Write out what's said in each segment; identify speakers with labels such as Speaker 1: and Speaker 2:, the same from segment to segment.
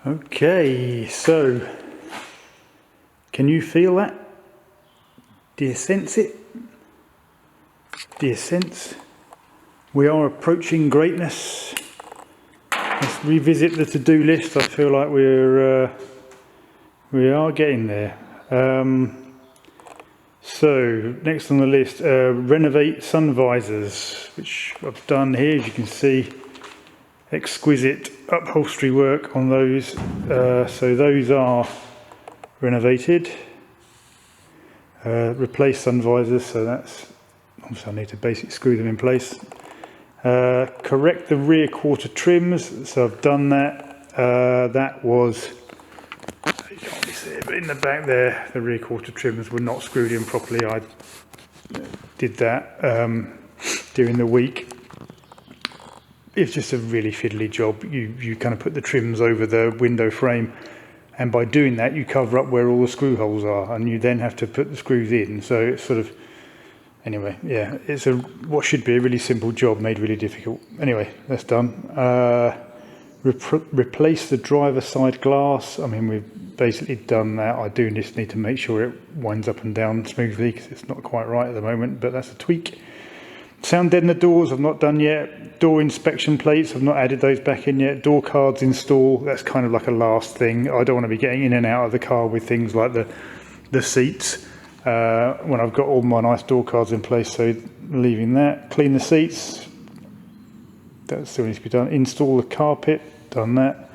Speaker 1: Okay, so can you feel that? Do you sense it? Do you sense we are approaching greatness? Let's revisit the to-do list. I feel like we are getting there. So next on the list, renovate sun visors, which I've done here. As you can see, exquisite upholstery work on those. So those are renovated. Replace sun visors, so that's obviously I need to basically screw them in place. Correct the rear quarter trims, so I've done that. That was, you can't really see it, but in the back there the rear quarter trims were not screwed in properly. I did that during the week. It's just a really fiddly job. You kind of put the trims over the window frame, and by doing that you cover up where all the screw holes are, and you then have to put the screws in. So it's sort of, anyway, yeah, it's what should be a really simple job made really difficult. Anyway, that's done. Replace the driver side glass. I mean, we've basically done that. I do just need to make sure it winds up and down smoothly because it's not quite right at the moment, but that's a tweak. Sound deadener doors I've not done yet. Door inspection plates, I've not added those back in yet. Door cards install, that's kind of like a last thing. I don't want to be getting in and out of the car with things like the seats when I've got all my nice door cards in place, so leaving that. Clean the seats, that still needs to be done. Install the carpet, done that.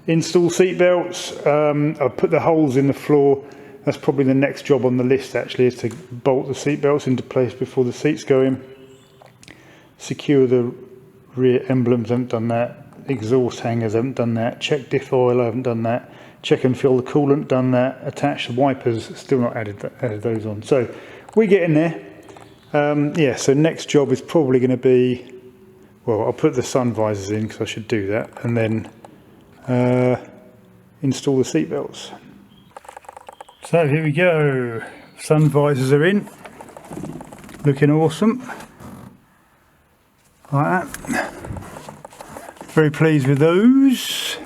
Speaker 1: Install seat belts. I've put the holes in the floor. That's probably the next job on the list actually, is to bolt the seat belts into place before the seats go in. Secure the rear emblems, I haven't done that. Exhaust hangers, I haven't done that. Check diff oil, I haven't done that. Check and fill the coolant, done that. Attach the wipers, still not added those on. So we're getting there. Yeah, so next job is probably going to be, well, I'll put the sun visors in because I should do that, and then install the seat belts. So here we go. Sun visors are in, looking awesome. Like that. Very pleased with those.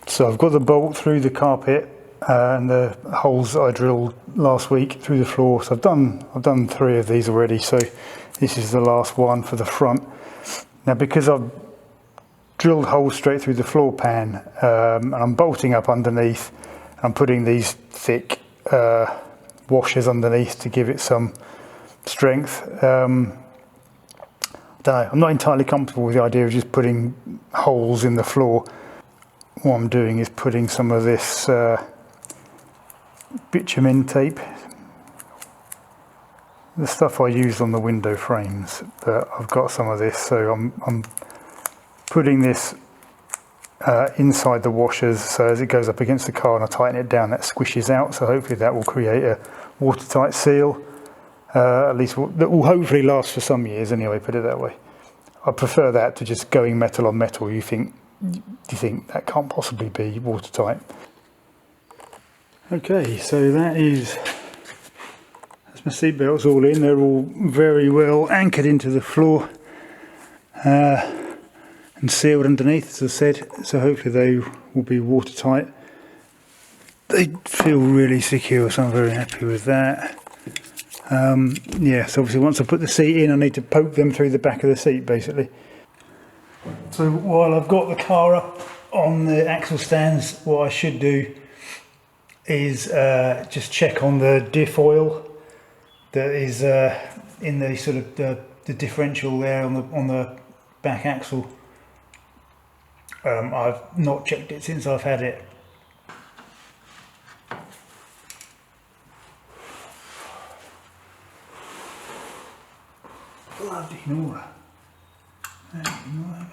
Speaker 1: So I've got the bolt through the carpet and the holes that I drilled last week through the floor. So I've done 3 of these already. So this is the last one for the front. Now, because I've drilled holes straight through the floor pan, and I'm bolting up underneath, I'm putting these thick washers underneath to give it some strength. I don't know, I'm not entirely comfortable with the idea of just putting holes in the floor. What I'm doing is putting some of this bitumen tape, the stuff I used on the window frames, but I've got some of this, so I'm putting this inside the washers, so as it goes up against the car and I tighten it down, that squishes out, so hopefully that will create a watertight seal, at least that will hopefully last for some years anyway, put it that way. I prefer that to just going metal on metal. Do you think that can't possibly be watertight? Okay, so that's my seat belts all in. They're all very well anchored into the floor and sealed underneath, as I said, so hopefully they will be watertight. They feel really secure, so I'm very happy with that. Yeah, so obviously once I put the seat in, I need to poke them through the back of the seat basically. So while I've got the car up on the axle stands, what I should do is just check on the diff oil that is in the sort of the differential there on the back axle. I've not checked it since I've had it. Bloody Nora. Ignore that.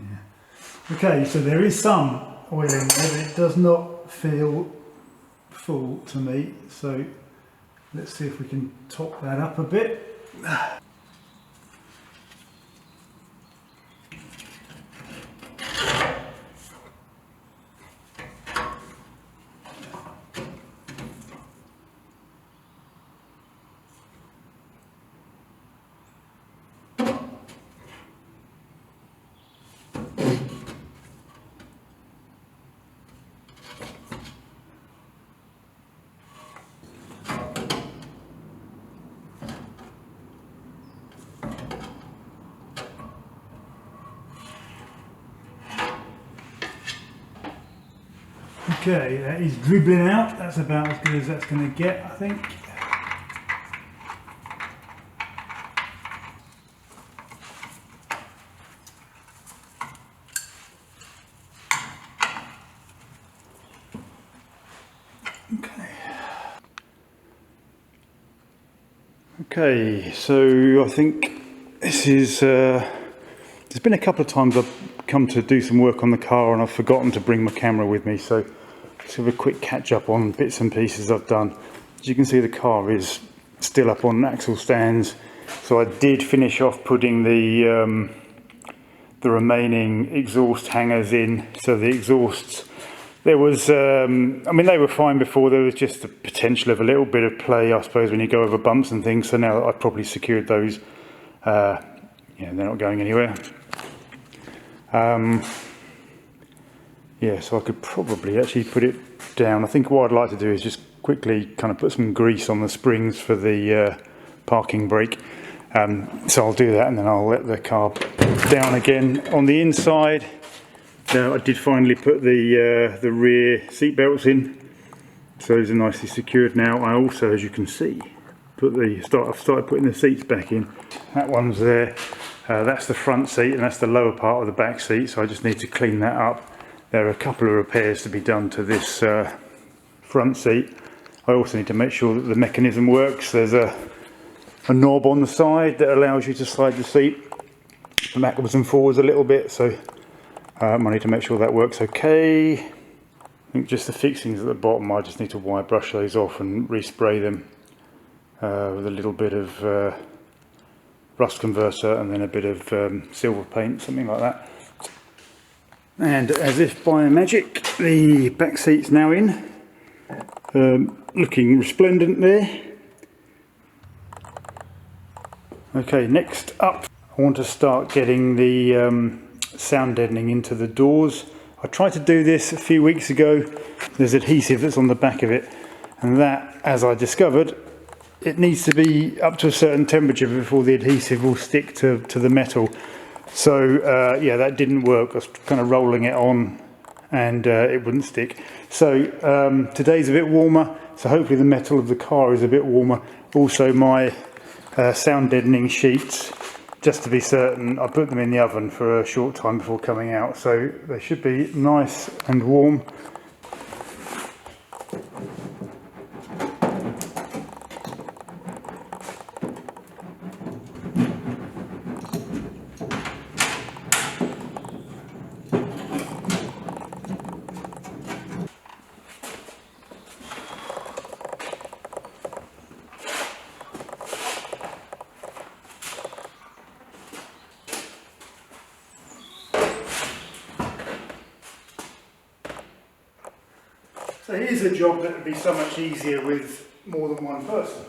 Speaker 1: Yeah. Okay, so there is some oil in there, but it does not feel full to me. So let's see if we can top that up a bit. Okay, that is dribbling out. That's about as good as that's going to get, I think. Okay, so I think this is, there's been a couple of times I've come to do some work on the car and I've forgotten to bring my camera with me, so let's have a quick catch up on bits and pieces I've done. As you can see, the car is still up on axle stands, so I did finish off putting the remaining exhaust hangers in. So the exhausts, there was, I mean, they were fine before. There was just the potential of a little bit of play, I suppose, when you go over bumps and things. So now I've probably secured those, yeah, they're not going anywhere. Yeah, so I could probably actually put it down. I think what I'd like to do is just quickly kind of put some grease on the springs for the parking brake. So I'll do that and then I'll let the car down again. On the inside, I did finally put the rear seat belts in. So those are nicely secured now. I also, as you can see, I've started putting the seats back in. That one's there. That's the front seat and that's the lower part of the back seat. So I just need to clean that up. There are a couple of repairs to be done to this front seat. I also need to make sure that the mechanism works. There's a knob on the side that allows you to slide the seat backwards and forwards a little bit. So I need to make sure that works okay. I think just the fixings at the bottom, I just need to wire brush those off and respray them with a little bit of rust converter and then a bit of silver paint, something like that. And as if by magic, the back seat's now in, looking resplendent there. Okay, next up, I want to start getting the sound deadening into the doors. I tried to do this a few weeks ago. There's adhesive that's on the back of it, and that, as I discovered, it needs to be up to a certain temperature before the adhesive will stick to the metal. So yeah, that didn't work. I was kind of rolling it on and it wouldn't stick. So today's a bit warmer, so hopefully the metal of the car is a bit warmer. Also my sound deadening sheets, just to be certain, I put them in the oven for a short time before coming out, so they should be nice and warm. So here's a job that would be so much easier with more than one person.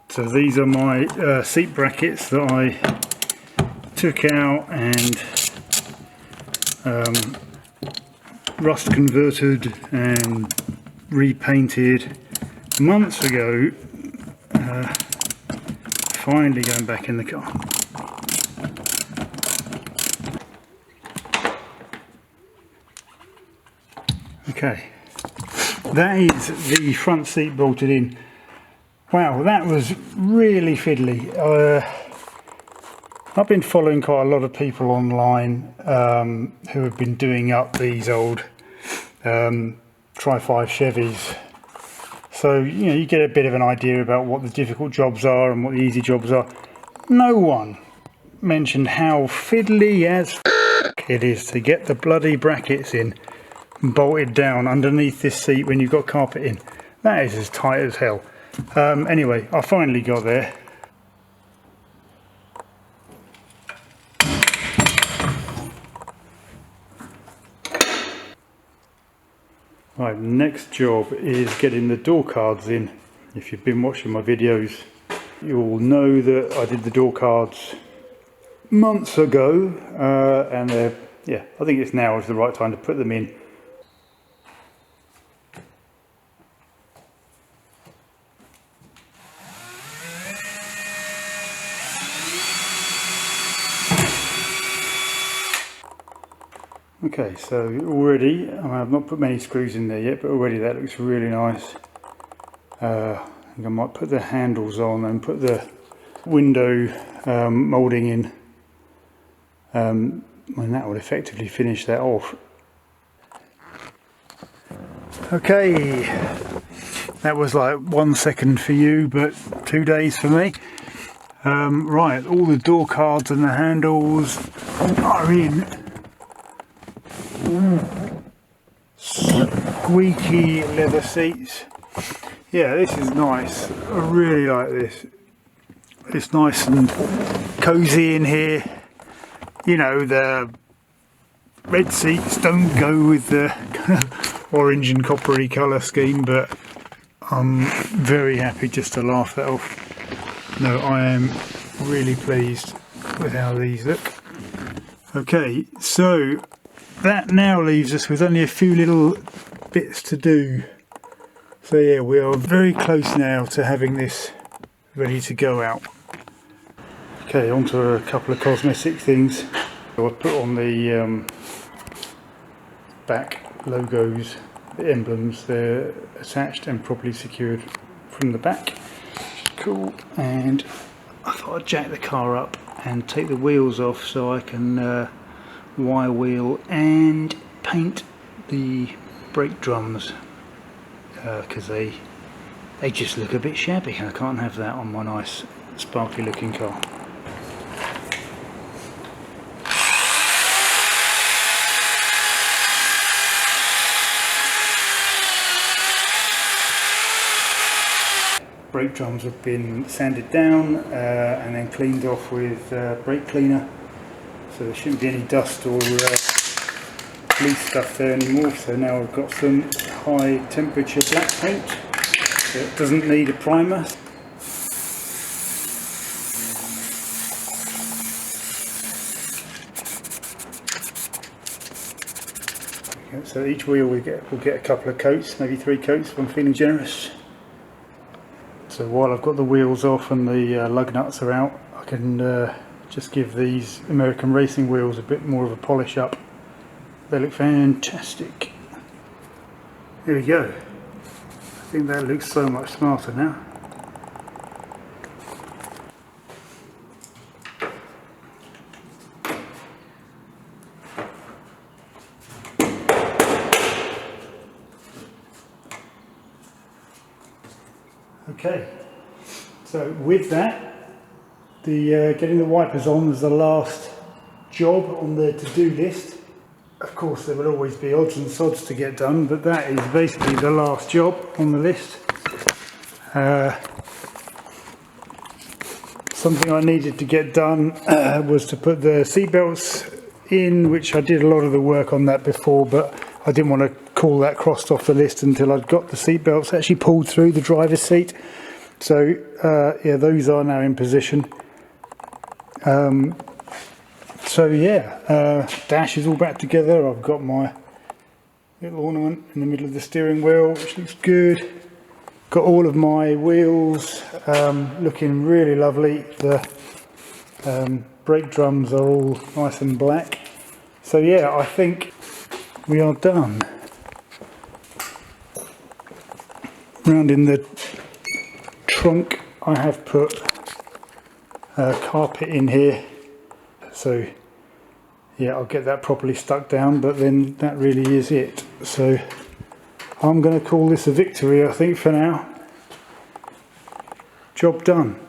Speaker 1: So these are my seat brackets that I took out and rust converted and repainted months ago. Finally going back in the car. Okay, that is the front seat bolted in. Wow, that was really fiddly. I've been following quite a lot of people online who have been doing up these old Tri-5 Chevys. So, you know, you get a bit of an idea about what the difficult jobs are and what the easy jobs are. No one mentioned how fiddly as it is to get the bloody brackets in and bolted down underneath this seat when you've got carpet in. That is as tight as hell. Anyway, I finally got there. Right, next job is getting the door cards in. If you've been watching my videos, you'll know that I did the door cards months ago, and yeah, I think it's now is the right time to put them in. Okay, so already, I've not put many screws in there yet, but already that looks really nice. I think I might put the handles on and put the window moulding in, and that will effectively finish that off. Okay, that was like 1 second for you, but 2 days for me. Right, all the door cards and the handles are in. Squeaky leather seats. Yeah, this is nice. I really like this. It's nice and cozy in here. You know, the red seats don't go with the orange and coppery colour scheme, but I'm very happy just to laugh that off. No, I am really pleased with how these look. Okay, so that now leaves us with only a few little bits to do. So yeah, we are very close now to having this ready to go out. Okay, on to a couple of cosmetic things. So I've put on the back logos, the emblems. They're attached and properly secured from the back, which is cool. And I thought I'd jack the car up and take the wheels off so I can wire wheel and paint the brake drums, because they just look a bit shabby. I can't have that on my nice sparkly looking car. Brake drums have been sanded down and then cleaned off with brake cleaner, so there shouldn't be any dust or loose stuff there anymore. So now I've got some high temperature black paint, so it doesn't need a primer. So each wheel we'll get a couple of coats, maybe 3 coats if I'm feeling generous. So while I've got the wheels off and the lug nuts are out, I can just give these American racing wheels a bit more of a polish up. They look fantastic. There we go. I think that looks so much smarter now. Okay, so with that, the getting the wipers on is the last job on the to-do list. Of course there will always be odds and sods to get done, but that is basically the last job on the list. Something I needed to get done was to put the seatbelts in, which I did a lot of the work on that before, but I didn't want to call that crossed off the list until I'd got the seatbelts actually pulled through the driver's seat. So yeah, those are now in position. So yeah, dash is all back together. I've got my little ornament in the middle of the steering wheel, which looks good. Got all of my wheels looking really lovely. The brake drums are all nice and black. So yeah, I think we are done. Round in the trunk I have put carpet in here, so yeah, I'll get that properly stuck down, but then that really is it. So I'm going to call this a victory, I think, for now. Job done.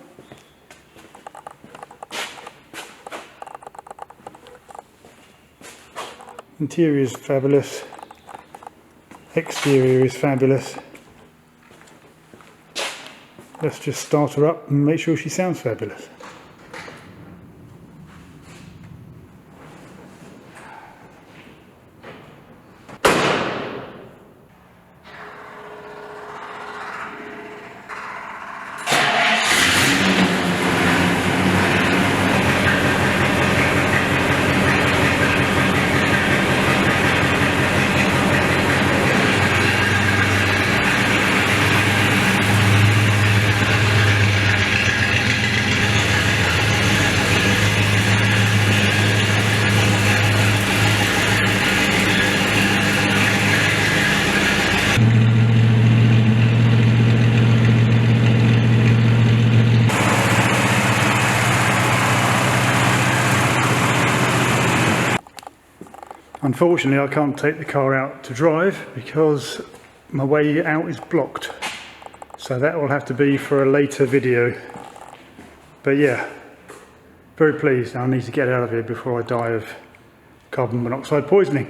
Speaker 1: Interior is fabulous, exterior is fabulous. Let's just start her up and make sure she sounds fabulous. Unfortunately, I can't take the car out to drive because my way out is blocked. So that will have to be for a later video. But yeah, very pleased. I need to get out of here before I die of carbon monoxide poisoning.